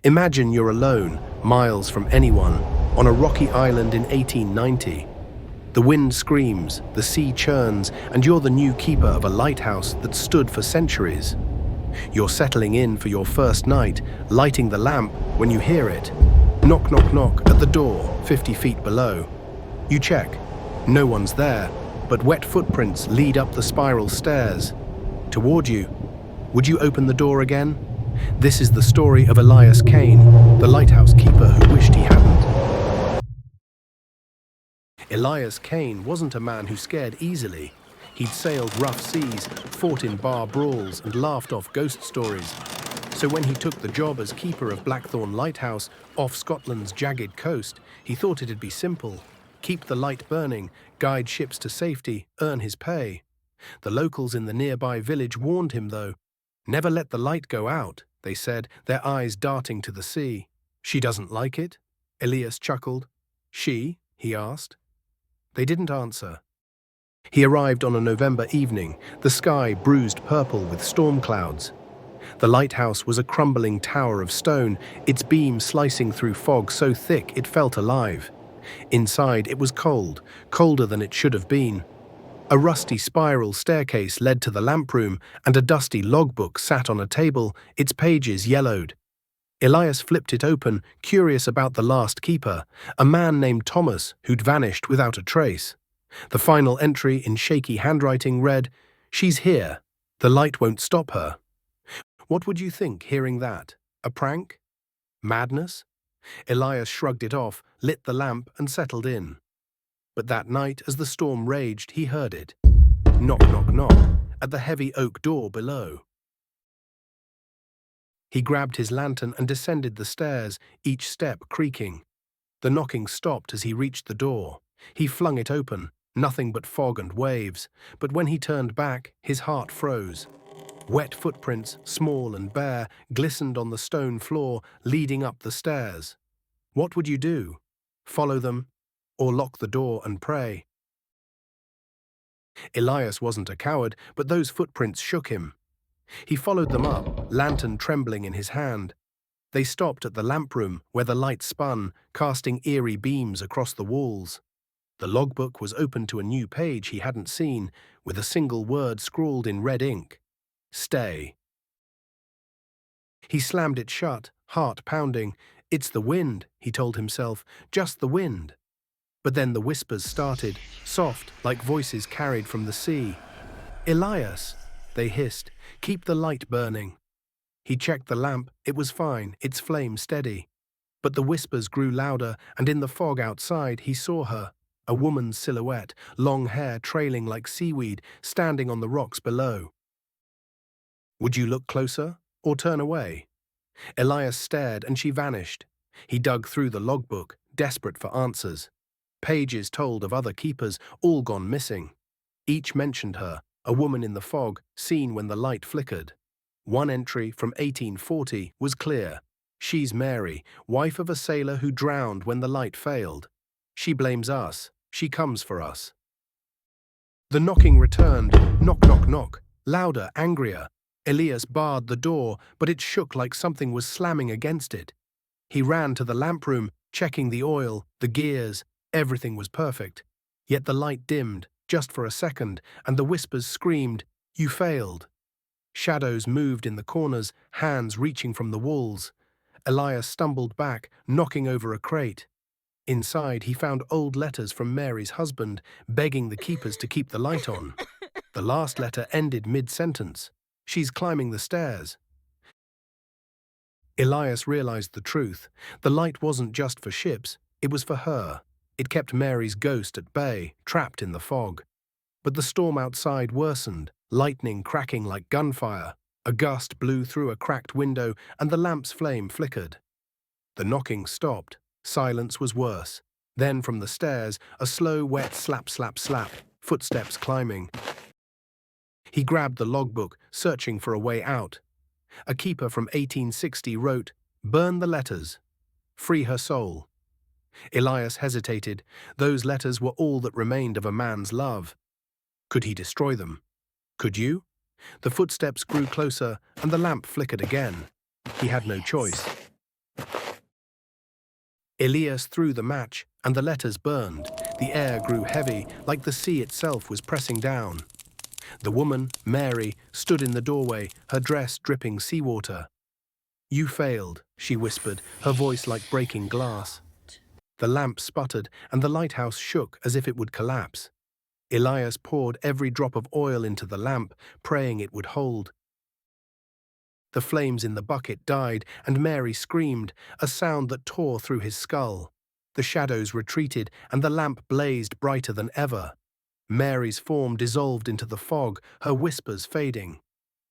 Imagine you're alone, miles from anyone, on a rocky island in 1890. The wind screams, the sea churns, and you're the new keeper of a lighthouse that stood for centuries. You're settling in for your first night, lighting the lamp when you hear it. Knock, knock, knock at the door, 50 feet below. You check. No one's there, but wet footprints lead up the spiral stairs. Toward you. Would you open the door again? This is the story of Elias Kane, the lighthouse keeper who wished he hadn't. Elias Kane wasn't a man who scared easily. He'd sailed rough seas, fought in bar brawls, and laughed off ghost stories. So when he took the job as keeper of Blackthorn Lighthouse off Scotland's jagged coast, he thought it'd be simple. Keep the light burning, guide ships to safety, earn his pay. The locals in the nearby village warned him, though. Never let the light go out, they said, their eyes darting to the sea. She doesn't like it? Elias chuckled. She? He asked. They didn't answer. He arrived on a November evening, the sky bruised purple with storm clouds. The lighthouse was a crumbling tower of stone, its beams slicing through fog so thick it felt alive. Inside it was cold, colder than it should have been. A rusty spiral staircase led to the lamp room, and a dusty logbook sat on a table, its pages yellowed. Elias flipped it open, curious about the last keeper, a man named Thomas who'd vanished without a trace. The final entry in shaky handwriting read, "She's here. The light won't stop her." What would you think hearing that? A prank? Madness? Elias shrugged it off, lit the lamp, and settled in. But that night, as the storm raged, he heard it. Knock, knock, knock, at the heavy oak door below. He grabbed his lantern and descended the stairs, each step creaking. The knocking stopped as he reached the door. He flung it open, nothing but fog and waves, but when he turned back, his heart froze. Wet footprints, small and bare, glistened on the stone floor, leading up the stairs. What would you do? Follow them? Or lock the door and pray? Elias wasn't a coward, but those footprints shook him. He followed them up, lantern trembling in his hand. They stopped at the lamp room, where the light spun, casting eerie beams across the walls. The logbook was open to a new page he hadn't seen, with a single word scrawled in red ink. Stay. He slammed it shut, heart pounding. It's the wind, he told himself, just the wind. But then the whispers started, soft, like voices carried from the sea. Elias, they hissed, keep the light burning. He checked the lamp, it was fine, its flame steady. But the whispers grew louder, and in the fog outside he saw her, a woman's silhouette, long hair trailing like seaweed, standing on the rocks below. Would you look closer, or turn away? Elias stared, and she vanished. He dug through the logbook, desperate for answers. Pages told of other keepers, all gone missing. Each mentioned her, a woman in the fog, seen when the light flickered. One entry from 1840 was clear. She's Mary, wife of a sailor who drowned when the light failed. She blames us. She comes for us. The knocking returned. Knock, knock, knock. Louder, angrier. Elias barred the door, but it shook like something was slamming against it. He ran to the lamp room, checking the oil, the gears. Everything was perfect. Yet the light dimmed, just for a second, and the whispers screamed, "You failed." Shadows moved in the corners, hands reaching from the walls. Elias stumbled back, knocking over a crate. Inside, he found old letters from Mary's husband, begging the keepers to keep the light on. The last letter ended mid-sentence. She's climbing the stairs. Elias realized the truth. The light wasn't just for ships, it was for her. It kept Mary's ghost at bay, trapped in the fog. But the storm outside worsened, lightning cracking like gunfire. A gust blew through a cracked window, and the lamp's flame flickered. The knocking stopped. Silence was worse. Then from the stairs, a slow, wet slap, slap, slap, footsteps climbing. He grabbed the logbook, searching for a way out. A keeper from 1860 wrote, "Burn the letters. Free her soul." Elias hesitated. Those letters were all that remained of a man's love. Could he destroy them? Could you? The footsteps grew closer, and the lamp flickered again. He had no choice. Elias threw the match, and the letters burned. The air grew heavy, like the sea itself was pressing down. The woman, Mary, stood in the doorway, her dress dripping seawater. "You failed," she whispered, her voice like breaking glass. The lamp sputtered, and the lighthouse shook as if it would collapse. Elias poured every drop of oil into the lamp, praying it would hold. The flames in the bucket died, and Mary screamed, a sound that tore through his skull. The shadows retreated, and the lamp blazed brighter than ever. Mary's form dissolved into the fog, her whispers fading.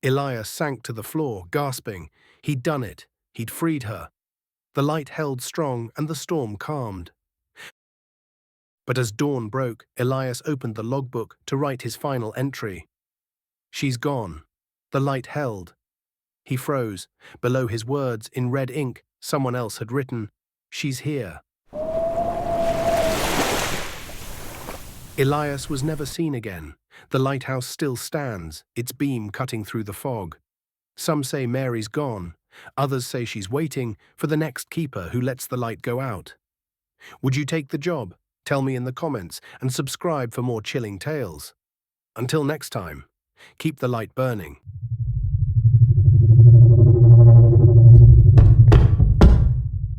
Elias sank to the floor, gasping. He'd done it. He'd freed her. The light held strong, and the storm calmed. But as dawn broke, Elias opened the logbook to write his final entry. "She's gone." The light held. He froze. Below his words, in red ink, someone else had written, "She's here." Elias was never seen again. The lighthouse still stands, its beam cutting through the fog. Some say Mary's gone. Others say she's waiting for the next keeper who lets the light go out. Would you take the job? Tell me in the comments, and subscribe for more chilling tales. Until next time, keep the light burning.